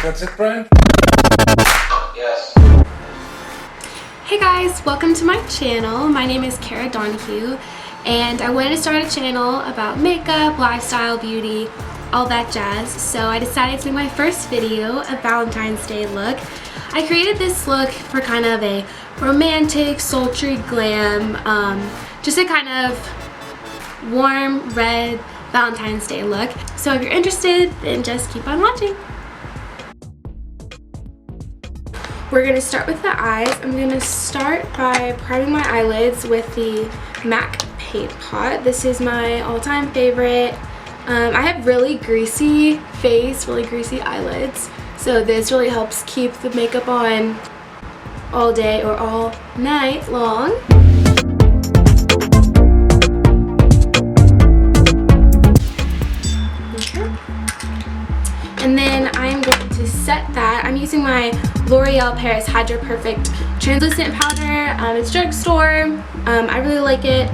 That's it, Brian? Yes. Hey guys, welcome to my channel. My name is Kara Donahue, and I wanted to start a channel about makeup, lifestyle, beauty, all that jazz. So I decided to make my first video, a Valentine's Day look. I created this look for kind of a romantic, sultry glam, just a kind of warm red Valentine's Day look. So if you're interested, then just keep on watching. We're going to start with the eyes. I'm going to start by priming my eyelids with the MAC Paint Pot. This is my all-time favorite. I have really greasy face, really greasy eyelids, so this really helps keep the makeup on all day or all night long. And then I'm going to set that. I'm using my L'Oreal Paris Hydro Perfect translucent powder. It's drugstore. I really like it.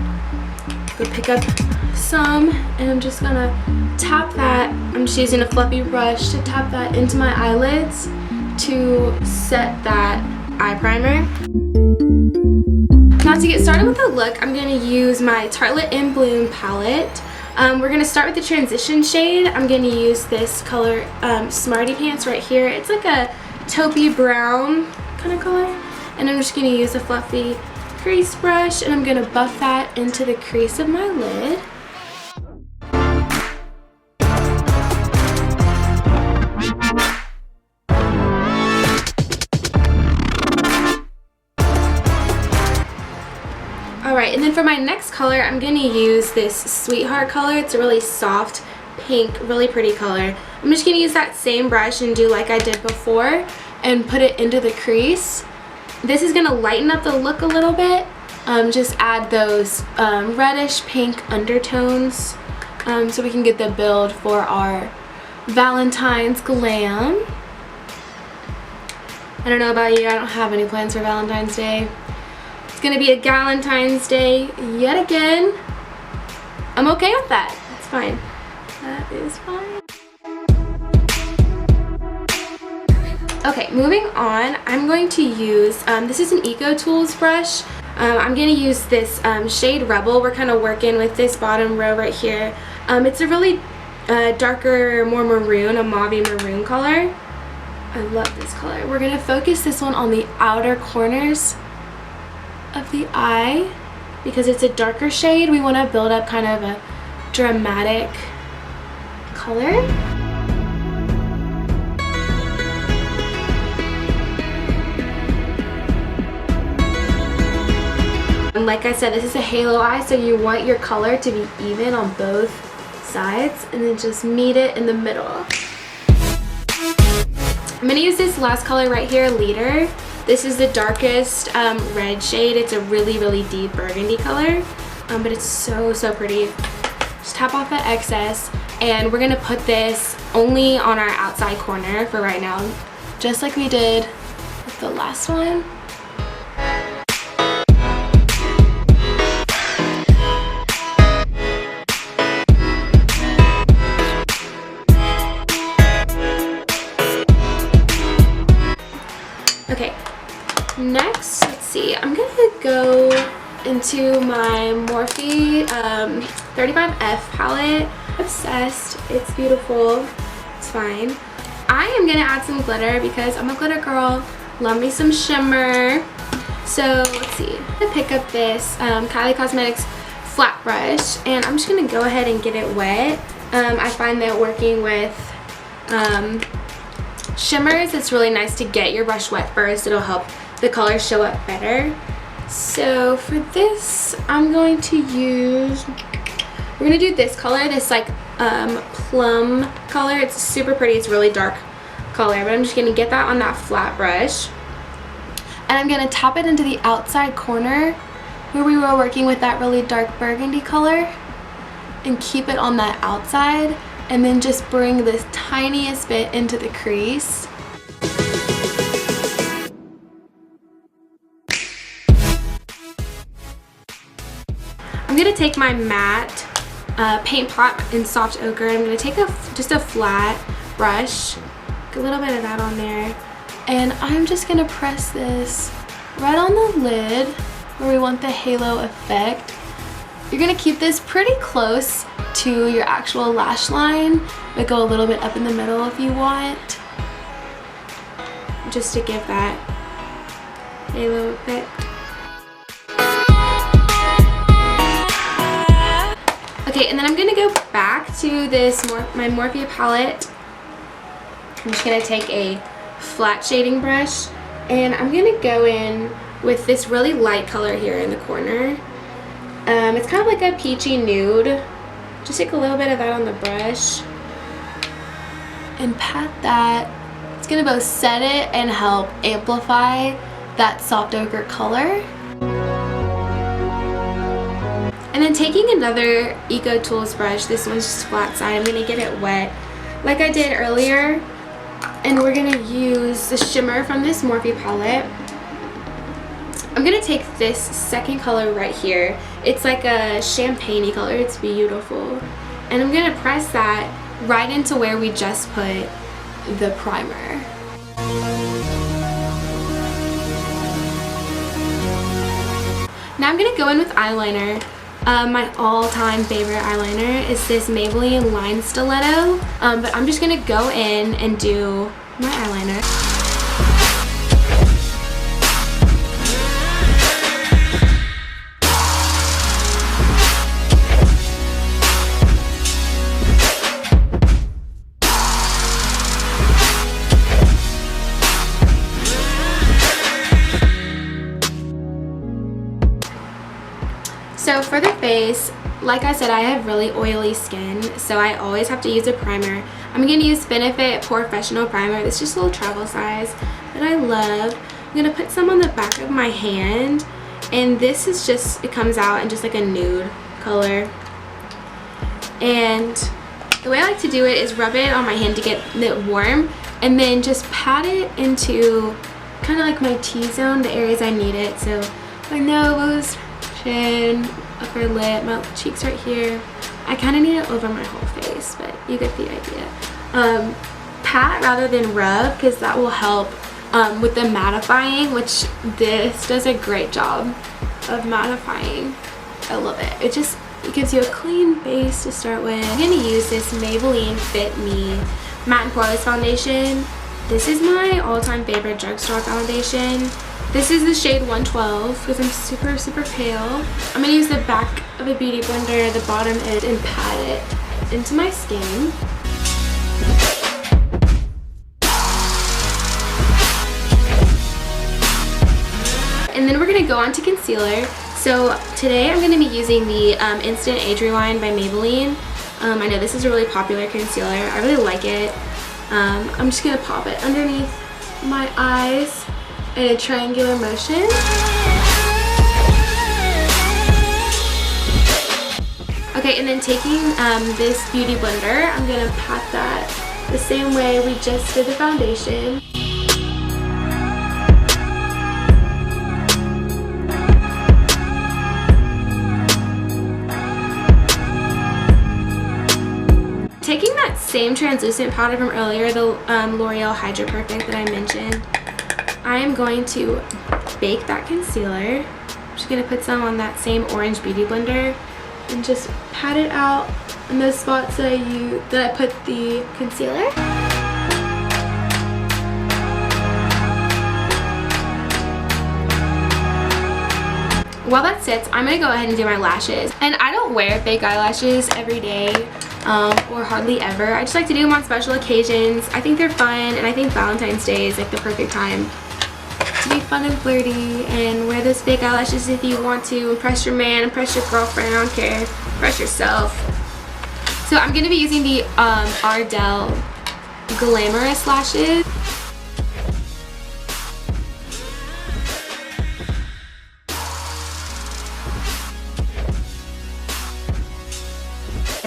Go pick up some, and I'm just gonna tap that. I'm just using a fluffy brush to tap that into my eyelids to set that eye primer. Now to get started with the look, I'm gonna use my Tartelette in Bloom palette. We're going to start with the transition shade. I'm going to use this color, Smarty Pants right here. It's like a taupey brown kind of color. And I'm just going to use a fluffy crease brush, and I'm going to buff that into the crease of my lid. Alright, and then for my next color, I'm going to use this Sweetheart color. It's a really soft pink, really pretty color. I'm just going to use that same brush and do like I did before and put it into the crease. This is going to lighten up the look a little bit. Just add those reddish pink undertones so we can get the build for our Valentine's glam. I don't know about you, I don't have any plans for Valentine's Day. It's gonna be a Galentine's Day yet again. I'm okay with that. It's fine. That is fine. Okay, moving on. I'm going to use, this is an Eco Tools brush. I'm gonna use this shade Rebel. We're kind of working with this bottom row right here. It's a really darker, more maroon, a mauvey maroon color. I love this color. We're gonna focus this one on the outer corners of the eye because it's a darker shade. We want to build up kind of a dramatic color. And like I said, this is a halo eye, so you want your color to be even on both sides, and then just meet it in the middle. I'm going to use this last color right here, Leader. This is the darkest red shade. It's a really, really deep burgundy color, but it's so, so pretty. Just tap off the excess, and we're gonna put this only on our outside corner for right now, just like we did with the last one. Okay. Next, let's see, I'm gonna go into my Morphe 35F palette. Obsessed. It's beautiful. It's fine. I am gonna add some glitter because I'm a glitter girl. Love me some shimmer. So let's see. I'm gonna pick up this Kylie Cosmetics flat brush, and I'm just gonna go ahead and get it wet. I find that working with shimmers, it's really nice to get your brush wet first. It'll help the color show up better. So for this, I'm going to use, we're gonna do this color, this like plum color. It's super pretty. It's really dark color, but I'm just gonna get that on that flat brush, and I'm gonna tap it into the outside corner where we were working with that really dark burgundy color, and keep it on that outside, and then just bring this tiniest bit into the crease. I'm gonna take my matte paint pot in soft ochre. I'm gonna take just a flat brush, a little bit of that on there. And I'm just gonna press this right on the lid where we want the halo effect. You're gonna keep this pretty close to your actual lash line, but go a little bit up in the middle if you want, just to give that halo effect. Okay, and then I'm gonna go back to this my Morphe palette. I'm just gonna take a flat shading brush and I'm gonna go in with this really light color here in the corner. It's kind of like a peachy nude. Just take a little bit of that on the brush and pat that. It's gonna both set it and help amplify that soft ochre color. And then taking another Eco Tools brush, this one's just flat side, I'm gonna get it wet like I did earlier. And we're gonna use the shimmer from this Morphe palette. I'm gonna take this second color right here. It's like a champagne-y color, it's beautiful. And I'm gonna press that right into where we just put the primer. Now I'm gonna go in with eyeliner. My all-time favorite eyeliner is this Maybelline Line Stiletto, but I'm just gonna go in and do my eyeliner. So for the face, like I said, I have really oily skin, so I always have to use a primer. I'm going to use Benefit Professional Primer. It's just a little travel size that I love. I'm going to put some on the back of my hand, and this is just, it comes out in just like a nude color. And the way I like to do it is rub it on my hand to get it warm, and then just pat it into kind of like my T-zone, the areas I need it. So my nose, chin, upper lip, my cheeks right here. I kind of need it over my whole face, but you get the idea. Pat rather than rub, because that will help with the mattifying, which this does a great job of mattifying. I love it. It gives you a clean base to start with. I'm going to use this Maybelline Fit Me Matte and Poreless Foundation. This is my all-time favorite drugstore foundation. This is the shade 112 because I'm super, super pale. I'm going to use the back of a beauty blender, the bottom end, and pat it into my skin. And then we're going to go on to concealer. So today I'm going to be using the Instant Age Rewind by Maybelline. I know this is a really popular concealer. I really like it. I'm just going to pop it underneath my eyes in a triangular motion. Okay, and then taking this beauty blender, I'm going to pat that the same way we just did the foundation. Taking that same translucent powder from earlier, the L'Oreal Hydra Perfect that I mentioned, I am going to bake that concealer. I'm just going to put some on that same orange beauty blender and just pat it out in those spots that I put the concealer. While that sits, I'm going to go ahead and do my lashes. And I don't wear fake eyelashes every day. Or hardly ever. I just like to do them on special occasions. I think they're fun, and I think Valentine's Day is like the perfect time to be fun and flirty and wear those fake eyelashes if you want to. Impress your man, impress your girlfriend, I don't care. Impress yourself. So I'm going to be using the Ardell Glamorous lashes.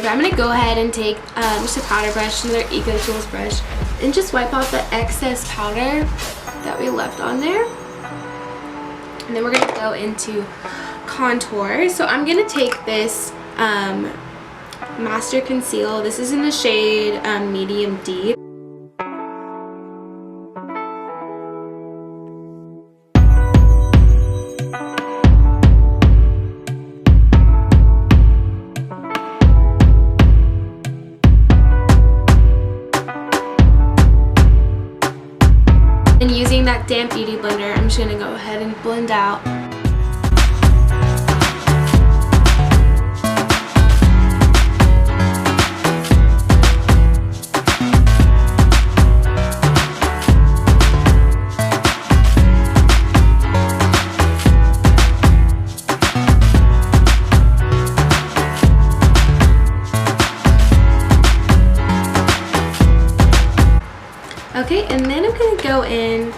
I'm going to go ahead and take just a powder brush, another Eco Tools brush, and just wipe off the excess powder that we left on there. And then we're going to go into contour. So I'm going to take this Master Conceal. This is in the shade Medium Deep. damp beauty blender, I'm just gonna go ahead and blend out. Okay, and then I'm going to go in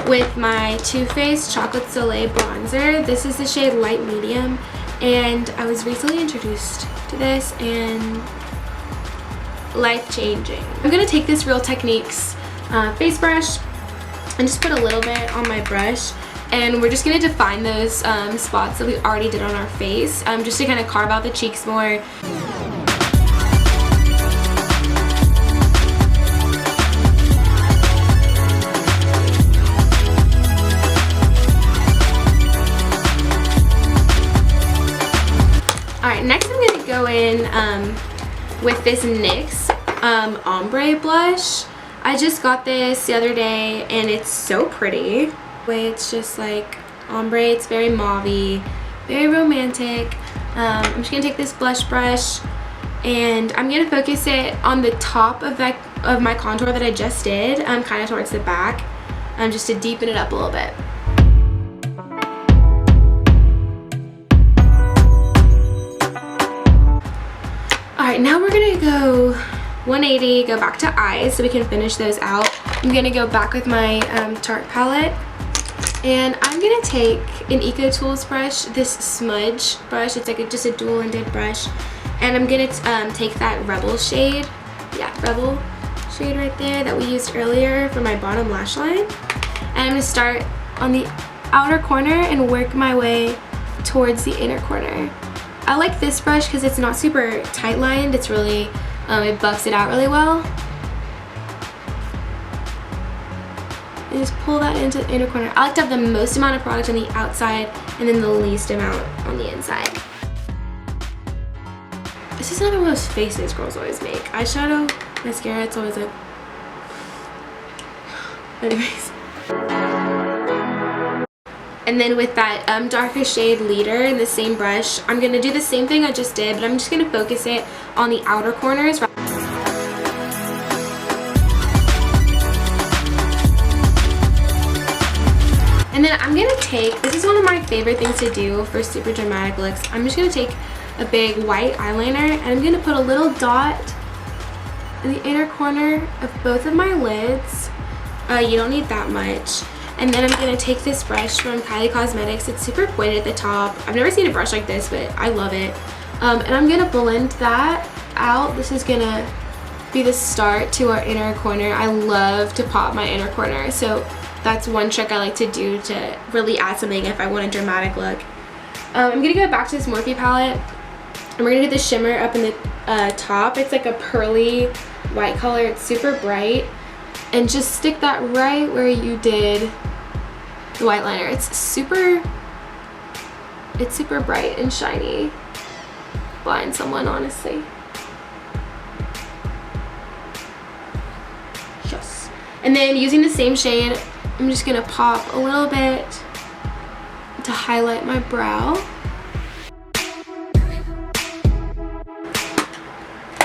with my Too Faced Chocolate Soleil bronzer. This is the shade Light Medium, and I was recently introduced to this and life-changing. I'm going to take this Real Techniques face brush and just put a little bit on my brush, and we're just going to define those spots that we already did on our face, just to kind of carve out the cheeks more. Alright, next I'm going to go in with this NYX ombre blush. I just got this the other day and it's so pretty. It's just like ombre, it's very mauve-y, very romantic. I'm just going to take this blush brush and I'm going to focus it on the top of my contour that I just did, kind of towards the back, just to deepen it up a little bit. Alright, now we're going to go 180, go back to eyes so we can finish those out. I'm going to go back with my Tarte palette, and I'm going to take an Eco Tools brush, this smudge brush. It's like just a dual-ended brush, and I'm going to take that Rebel shade, Rebel shade right there that we used earlier for my bottom lash line, and I'm going to start on the outer corner and work my way towards the inner corner. I like this brush because it's not super tight lined. It's really, it buffs it out really well. And just pull that into the inner corner. I like to have the most amount of product on the outside and then the least amount on the inside. This is another one of those faces girls always make. Eyeshadow, mascara, it's always like... Anyways. And then with that darker shade Leader in the same brush, I'm going to do the same thing I just did, but I'm just going to focus it on the outer corners. And then I'm going to take, this is one of my favorite things to do for super dramatic looks. I'm just going to take a big white eyeliner and I'm going to put a little dot in the inner corner of both of my lids. You don't need that much. And then I'm going to take this brush from Kylie Cosmetics. It's super pointed at the top. I've never seen a brush like this, but I love it. And I'm going to blend that out. This is going to be the start to our inner corner. I love to pop my inner corner, so that's one trick I like to do to really add something if I want a dramatic look. I'm going to go back to this Morphe palette, and we're going to do the shimmer up in the top. It's like a pearly white color. It's super bright. And just stick that right where you did the white liner. It's super bright and shiny. Blind someone, honestly. Yes. And then using the same shade, I'm just gonna pop a little bit to highlight my brow.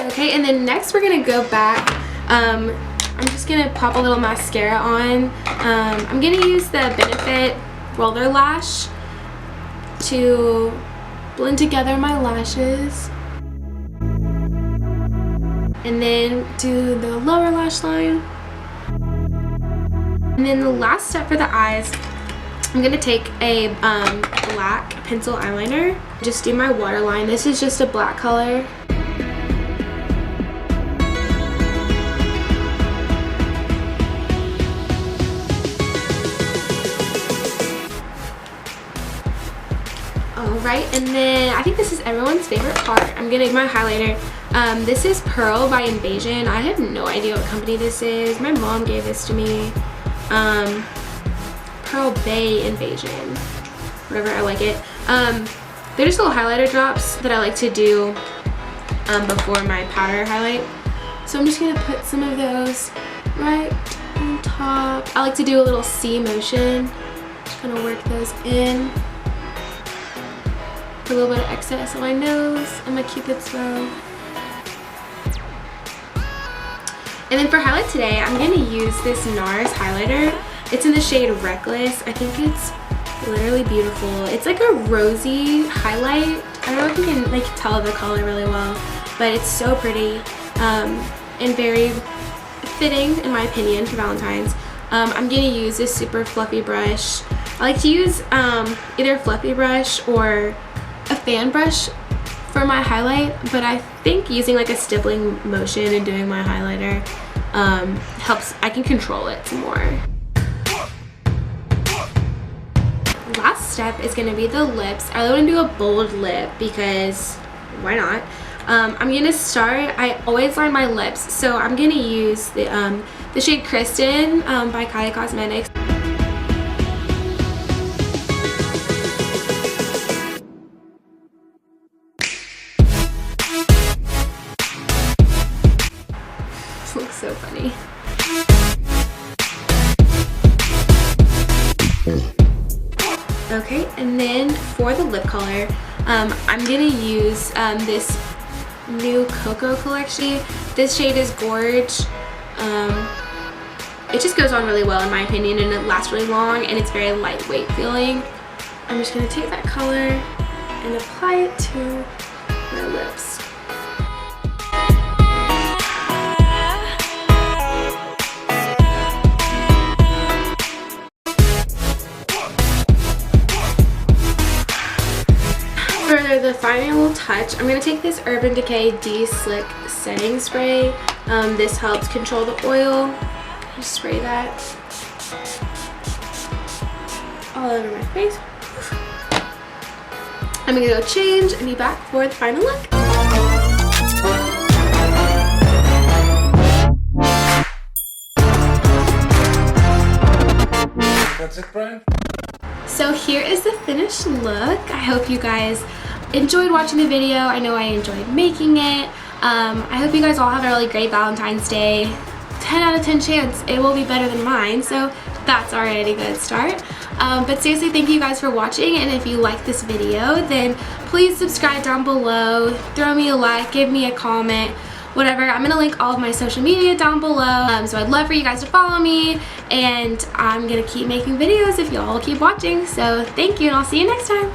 Okay, and then next we're gonna go back. I'm just going to pop a little mascara on. I'm going to use the Benefit Roller Lash to blend together my lashes. And then do the lower lash line. And then the last step for the eyes, I'm going to take a black pencil eyeliner. Just do my waterline. This is just a black color. Alright, and then I think this is everyone's favorite part. I'm gonna do my highlighter. This is Pearl by Invasion. I have no idea what company this is. My mom gave this to me. Pearl Bay Invasion. Whatever, I like it. They're just little highlighter drops that I like to do before my powder highlight. So I'm just gonna put some of those right on top. I like to do a little C motion. Just gonna work those in. Put a little bit of excess on my nose and my cupid's bow. And then for highlight today, I'm gonna use this NARS highlighter. It's in the shade Reckless. I think it's literally beautiful. It's like a rosy highlight. I don't know if you can like tell the color really well, but it's so pretty and very fitting in my opinion for Valentine's. I'm gonna use this super fluffy brush. I like to use either a fluffy brush or a fan brush for my highlight, but I think using like a stippling motion and doing my highlighter helps. I can control it some more. Last step is going to be the lips. I want to do a bold lip because why not? I'm going to start, I always line my lips, so I'm going to use the shade Kristen by Kylie Cosmetics. This looks so funny. Okay, and then for the lip color, I'm gonna use this new Cocoa collection. This shade is Gorge. It just goes on really well in my opinion, and it lasts really long, and it's very lightweight feeling. I'm just gonna take that color and apply it to my lips. For the final touch, I'm going to take this Urban Decay De-Slick Setting Spray. This helps control the oil. Just spray that all over my face. I'm going to go change and be back for the final look. That's it, Brian? So here is the finished look. I hope you guys enjoyed watching the video. I know I enjoyed making it. I hope you guys all have a really great Valentine's Day. 10 out of 10 chance it will be better than mine, so that's already a good start. But seriously, thank you guys for watching, and if you like this video, then please subscribe down below, throw me a like, give me a comment, whatever. I'm gonna link all of my social media down below, so I'd love for you guys to follow me, and I'm gonna keep making videos if you all keep watching. So thank you, and I'll see you next time.